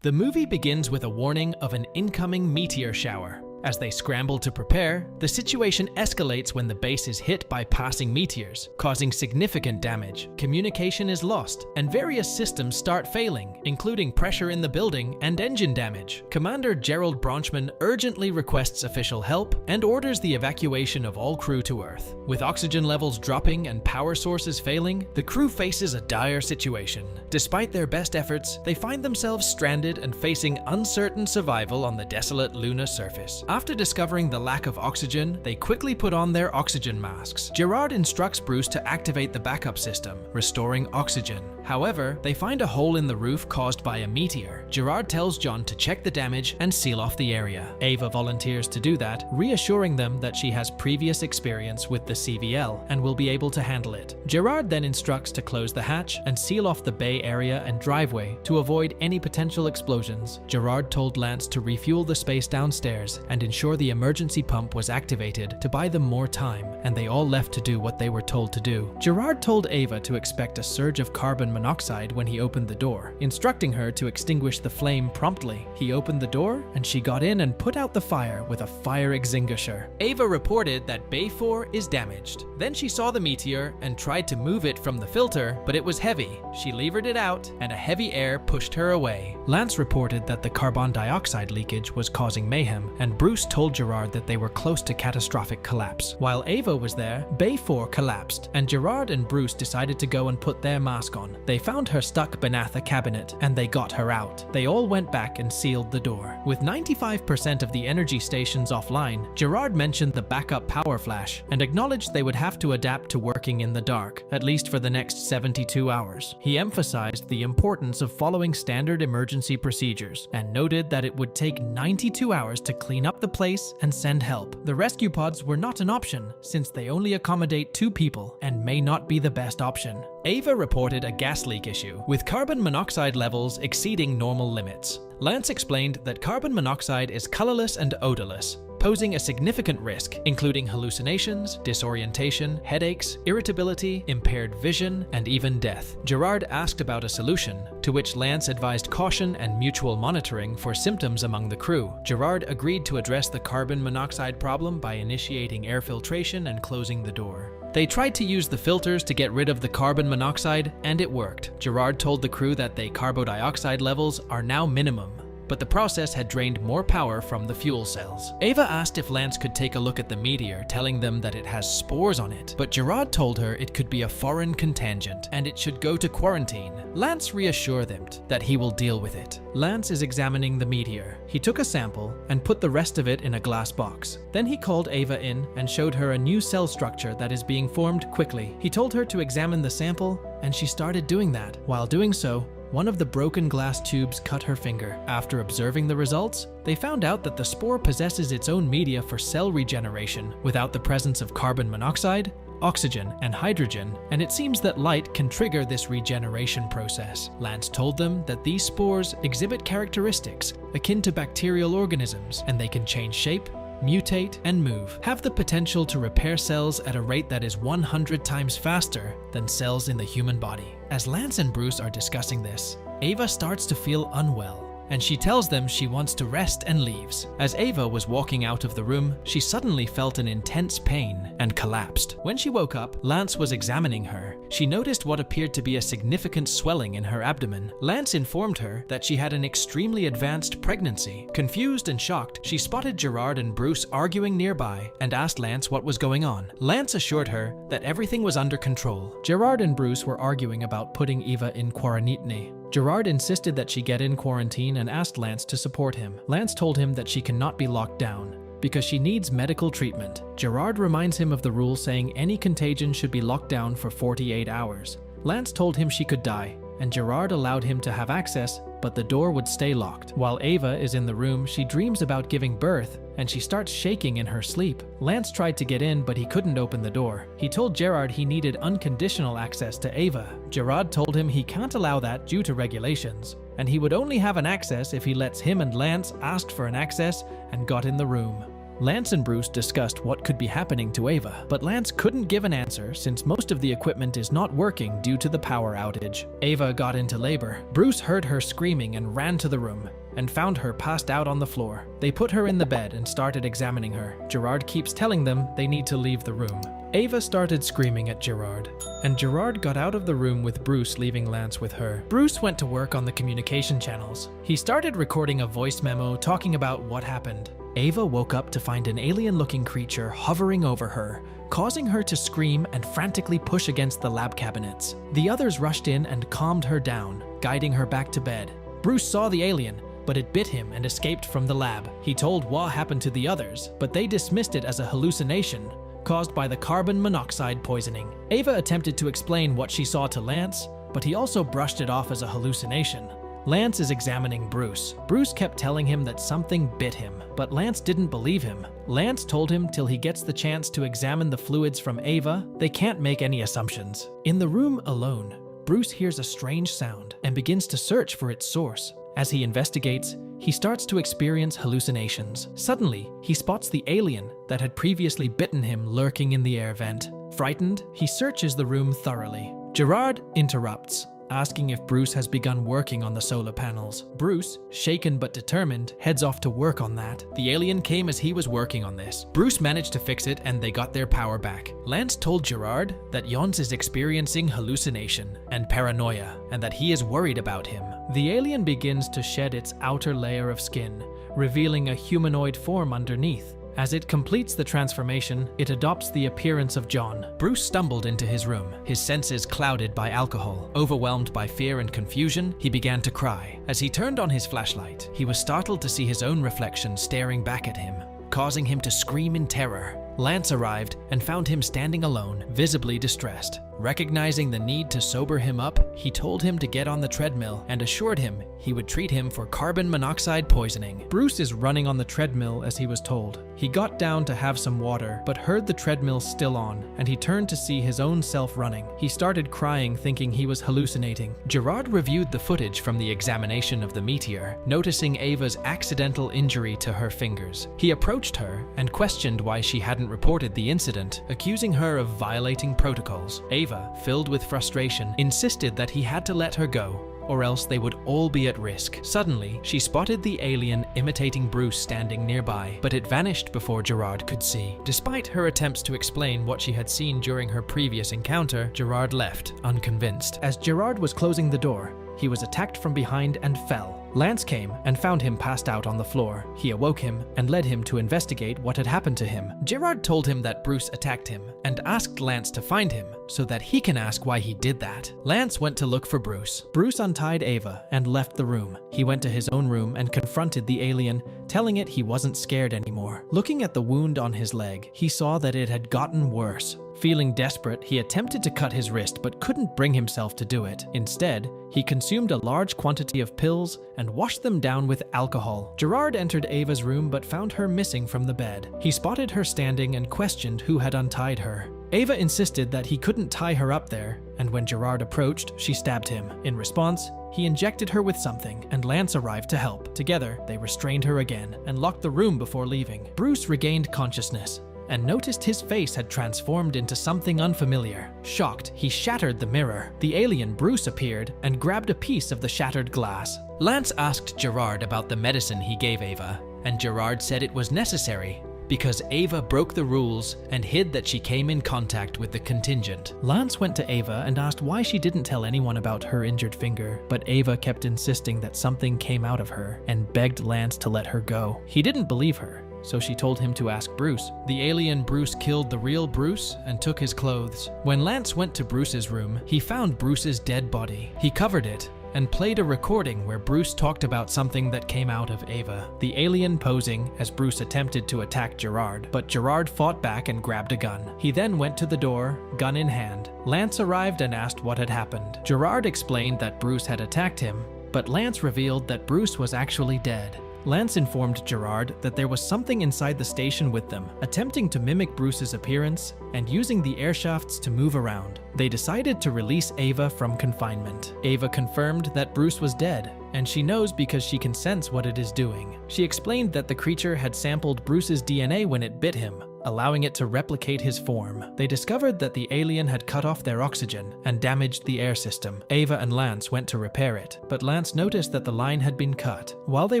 The movie begins with a warning of an incoming meteor shower. As they scramble to prepare, the situation escalates when the base is hit by passing meteors, causing significant damage. Communication is lost, and various systems start failing, including pressure in the building and engine damage. Commander Gerald Bronchman urgently requests official help and orders the evacuation of all crew to Earth. With oxygen levels dropping and power sources failing, the crew faces a dire situation. Despite their best efforts, they find themselves stranded and facing uncertain survival on the desolate lunar surface. After discovering the lack of oxygen, they quickly put on their oxygen masks. Gerard instructs Bruce to activate the backup system, restoring oxygen. However, they find a hole in the roof caused by a meteor. Gerard tells John to check the damage and seal off the area. Ava volunteers to do that, reassuring them that she has previous experience with the CVL and will be able to handle it. Gerard then instructs to close the hatch and seal off the bay area and driveway to avoid any potential explosions. Gerard told Lance to refuel the space downstairs and ensure the emergency pump was activated to buy them more time, and they all left to do what they were told to do. Gerard told Ava to expect a surge of carbon monoxide when he opened the door, instructing her to extinguish the flame promptly. He opened the door, and she got in and put out the fire with a fire extinguisher. Ava reported that Bay 4 is damaged. Then she saw the meteor and tried to move it from the filter, but it was heavy. She levered it out, and a heavy air pushed her away. Lance reported that the carbon dioxide leakage was causing mayhem, and Bruce told Gerard that they were close to catastrophic collapse. While Ava was there, Bay 4 collapsed, and Gerard and Bruce decided to go and put their mask on. They found her stuck beneath a cabinet, and they got her out. They all went back and sealed the door. With 95% of the energy stations offline, Gerard mentioned the backup power flash and acknowledged they would have to adapt to working in the dark, at least for the next 72 hours. He emphasized the importance of following standard emergency procedures and noted that it would take 92 hours to clean up the place and send help. The rescue pods were not an option since they only accommodate 2 people and may not be the best option. Ava reported a gas leak issue, with carbon monoxide levels exceeding normal limits. Lance explained that carbon monoxide is colorless and odorless, posing a significant risk, including hallucinations, disorientation, headaches, irritability, impaired vision, and even death. Gerard asked about a solution, to which Lance advised caution and mutual monitoring for symptoms among the crew. Gerard agreed to address the carbon monoxide problem by initiating air filtration and closing the door. They tried to use the filters to get rid of the carbon monoxide, and it worked. Gerard told the crew that the carbon dioxide levels are now minimum, but the process had drained more power from the fuel cells. Ava asked if Lance could take a look at the meteor, telling them that it has spores on it, but Gerard told her it could be a foreign contingent and it should go to quarantine. Lance reassured them that he will deal with it. Lance is examining the meteor. He took a sample and put the rest of it in a glass box. Then he called Ava in and showed her a new cell structure that is being formed quickly. He told her to examine the sample, and she started doing that. While doing so, one of the broken glass tubes cut her finger. After observing the results, they found out that the spore possesses its own media for cell regeneration without the presence of carbon monoxide, oxygen, and hydrogen, and it seems that light can trigger this regeneration process. Lance told them that these spores exhibit characteristics akin to bacterial organisms, and they can change shape, mutate, and move, have the potential to repair cells at a rate that is 100 times faster than cells in the human body. As Lance and Bruce are discussing this, Ava starts to feel unwell, and she tells them she wants to rest and leaves. As Ava was walking out of the room, she suddenly felt an intense pain and collapsed. When she woke up, Lance was examining her. She noticed what appeared to be a significant swelling in her abdomen. Lance informed her that she had an extremely advanced pregnancy. Confused and shocked, she spotted Gerard and Bruce arguing nearby and asked Lance what was going on. Lance assured her that everything was under control. Gerard and Bruce were arguing about putting Eva in quarantine. Gerard insisted that she get in quarantine and asked Lance to support him. Lance told him that she cannot be locked down because she needs medical treatment. Gerard reminds him of the rule saying any contagion should be locked down for 48 hours. Lance told him she could die, and Gerard allowed him to have access, but the door would stay locked. While Ava is in the room, she dreams about giving birth, and she starts shaking in her sleep. Lance tried to get in, but he couldn't open the door. He told Gerard he needed unconditional access to Ava. Gerard told him he can't allow that due to regulations, and he would only have an access if he lets him and Lance asked for an access and got in the room. Lance and Bruce discussed what could be happening to Ava, but Lance couldn't give an answer since most of the equipment is not working due to the power outage. Ava got into labor. Bruce heard her screaming and ran to the room and found her passed out on the floor. They put her in the bed and started examining her. Gerard keeps telling them they need to leave the room. Ava started screaming at Gerard, and Gerard got out of the room with Bruce, leaving Lance with her. Bruce went to work on the communication channels. He started recording a voice memo talking about what happened. Ava woke up to find an alien-looking creature hovering over her, causing her to scream and frantically push against the lab cabinets. The others rushed in and calmed her down, guiding her back to bed. Bruce saw the alien, but it bit him and escaped from the lab. He told what happened to the others, but they dismissed it as a hallucination caused by the carbon monoxide poisoning. Ava attempted to explain what she saw to Lance, but he also brushed it off as a hallucination. Lance is examining Bruce. Bruce kept telling him that something bit him, but Lance didn't believe him. Lance told him till he gets the chance to examine the fluids from Ava, they can't make any assumptions. In the room alone, Bruce hears a strange sound and begins to search for its source. As he investigates, he starts to experience hallucinations. Suddenly, he spots the alien that had previously bitten him lurking in the air vent. Frightened, he searches the room thoroughly. Gerard interrupts, asking if Bruce has begun working on the solar panels. Bruce, shaken but determined, heads off to work on that. The alien came as he was working on this. Bruce managed to fix it and they got their power back. Lance told Gerard that Jons is experiencing hallucination and paranoia and that he is worried about him. The alien begins to shed its outer layer of skin, revealing a humanoid form underneath. As it completes the transformation, it adopts the appearance of John. Bruce stumbled into his room, his senses clouded by alcohol. Overwhelmed by fear and confusion, he began to cry. As he turned on his flashlight, he was startled to see his own reflection staring back at him, causing him to scream in terror. Lance arrived and found him standing alone, visibly distressed. Recognizing the need to sober him up, he told him to get on the treadmill and assured him he would treat him for carbon monoxide poisoning. Bruce is running on the treadmill as he was told. He got down to have some water, but heard the treadmill still on, and he turned to see his own self running. He started crying, thinking he was hallucinating. Gerard reviewed the footage from the examination of the meteor, noticing Ava's accidental injury to her fingers. He approached her and questioned why she hadn't reported the incident, accusing her of violating protocols. Ava, filled with frustration, insisted that he had to let her go, or else they would all be at risk. Suddenly, she spotted the alien imitating Bruce standing nearby, but it vanished before Gerard could see. Despite her attempts to explain what she had seen during her previous encounter, Gerard left, unconvinced. As Gerard was closing the door, he was attacked from behind and fell. Lance came and found him passed out on the floor. He awoke him and led him to investigate what had happened to him. Gerard told him that Bruce attacked him and asked Lance to find him so that he can ask why he did that. Lance went to look for Bruce. Bruce untied Ava and left the room. He went to his own room and confronted the alien, telling it he wasn't scared anymore. Looking at the wound on his leg, he saw that it had gotten worse. Feeling desperate, he attempted to cut his wrist but couldn't bring himself to do it. Instead, he consumed a large quantity of pills and washed them down with alcohol. Gerard entered Ava's room but found her missing from the bed. He spotted her standing and questioned who had untied her. Ava insisted that he couldn't tie her up there, and when Gerard approached, she stabbed him. In response, he injected her with something, and Lance arrived to help. Together, they restrained her again and locked the room before leaving. Bruce regained consciousness and noticed his face had transformed into something unfamiliar. Shocked, he shattered the mirror. The alien Bruce appeared and grabbed a piece of the shattered glass. Lance asked Gerard about the medicine he gave Ava, and Gerard said it was necessary because Ava broke the rules and hid that she came in contact with the contingent. Lance went to Ava and asked why she didn't tell anyone about her injured finger, but Ava kept insisting that something came out of her and begged Lance to let her go. He didn't believe her, so she told him to ask Bruce. The alien Bruce killed the real Bruce and took his clothes. When Lance went to Bruce's room, he found Bruce's dead body. He covered it and played a recording where Bruce talked about something that came out of Ava. The alien posing as Bruce attempted to attack Gerard, but Gerard fought back and grabbed a gun. He then went to the door, gun in hand. Lance arrived and asked what had happened. Gerard explained that Bruce had attacked him, but Lance revealed that Bruce was actually dead. Lance informed Gerard that there was something inside the station with them, attempting to mimic Bruce's appearance and using the air shafts to move around. They decided to release Ava from confinement. Ava confirmed that Bruce was dead, and she knows because she can sense what it is doing. She explained that the creature had sampled Bruce's DNA when it bit him, allowing it to replicate his form. They discovered that the alien had cut off their oxygen and damaged the air system. Ava and Lance went to repair it, but Lance noticed that the line had been cut. While they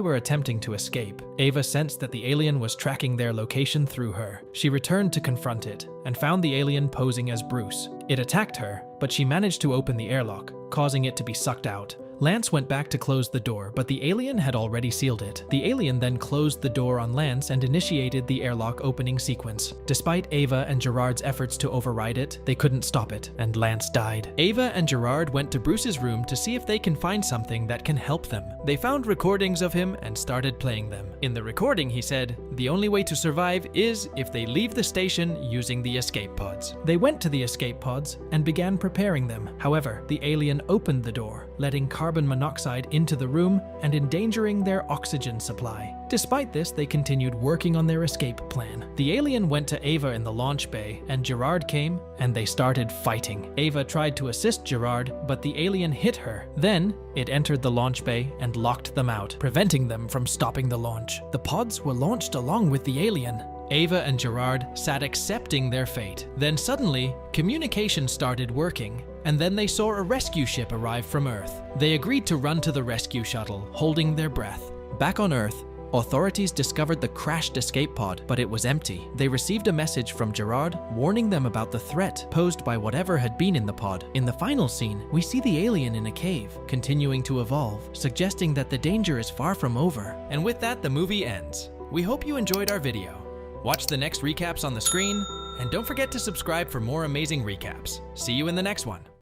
were attempting to escape, Ava sensed that the alien was tracking their location through her. She returned to confront it and found the alien posing as Bruce. It attacked her, but she managed to open the airlock, causing it to be sucked out. Lance went back to close the door, but the alien had already sealed it. The alien then closed the door on Lance and initiated the airlock opening sequence. Despite Ava and Gerard's efforts to override it, they couldn't stop it, and Lance died. Ava and Gerard went to Bruce's room to see if they can find something that can help them. They found recordings of him and started playing them. In the recording, he said, "The only way to survive is if they leave the station using the escape pods." They went to the escape pods and began preparing them. However, the alien opened the door, letting carbon monoxide into the room and endangering their oxygen supply. Despite this, they continued working on their escape plan. The alien went to Ava in the launch bay, and Gerard came, and they started fighting. Ava tried to assist Gerard, but the alien hit her. Then, it entered the launch bay and locked them out, preventing them from stopping the launch. The pods were launched along with the alien. Ava and Gerard sat accepting their fate. Then suddenly, communication started working, and then they saw a rescue ship arrive from Earth. They agreed to run to the rescue shuttle, holding their breath. Back on Earth, authorities discovered the crashed escape pod, but it was empty. They received a message from Gerard warning them about the threat posed by whatever had been in the pod. In the final scene, we see the alien in a cave, continuing to evolve, suggesting that the danger is far from over. And with that, the movie ends. We hope you enjoyed our video. Watch the next recaps on the screen, and don't forget to subscribe for more amazing recaps. See you in the next one.